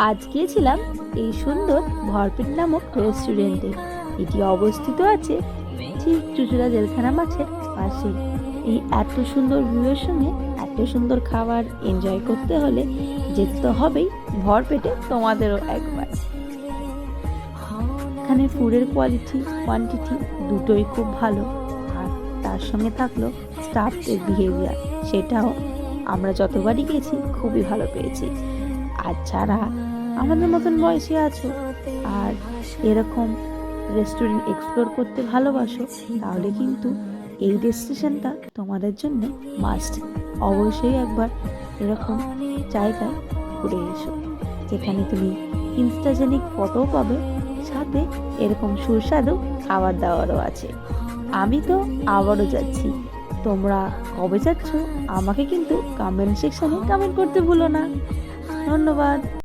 আজ গিয়েছিলাম এই সুন্দর ভরপেট নামক রেস্টুরেন্টে। এটি অবস্থিত আছে ঠিক চুঁচুড়া জেলখানা মাঠের পাশেই। এই এত সুন্দর ভিউয়ের সঙ্গে এত সুন্দর খাবার এনজয় করতে হলে যেতে তো হবেই ভরপেটে তোমাদেরও একবার। এখানে ফুডের কোয়ান্টিটি দুটোই খুব ভালো, আর তার সঙ্গে থাকলো স্টাফদের বিহেভিয়ার, সেটাও আমরা যতবারই গেছি খুবই ভালো পেয়েছি। আর যারা আমাদের মতন বয়সী আছো আর এরকম রেস্টুরেন্ট এক্সপ্লোর করতে ভালোবাসো, তাহলে কিন্তু এই ডেস্টিনেশনটা তোমাদের জন্য মাস্ট। অবশ্যই একবার এরকম জায়গায় ঘুরে এসো, যেখানে তুমি ইনস্টাজেনিক ফটোও পাবে, সাথে এরকম সুস্বাদু খাবার দাবারও আছে। আমি তো আবারও যাচ্ছি। তোমরা কবে যাচ্ছ আমাকে কিন্তু কমেন্ট সেকশনে কমেন্ট করতে ভুলো না। ধন্যবাদ।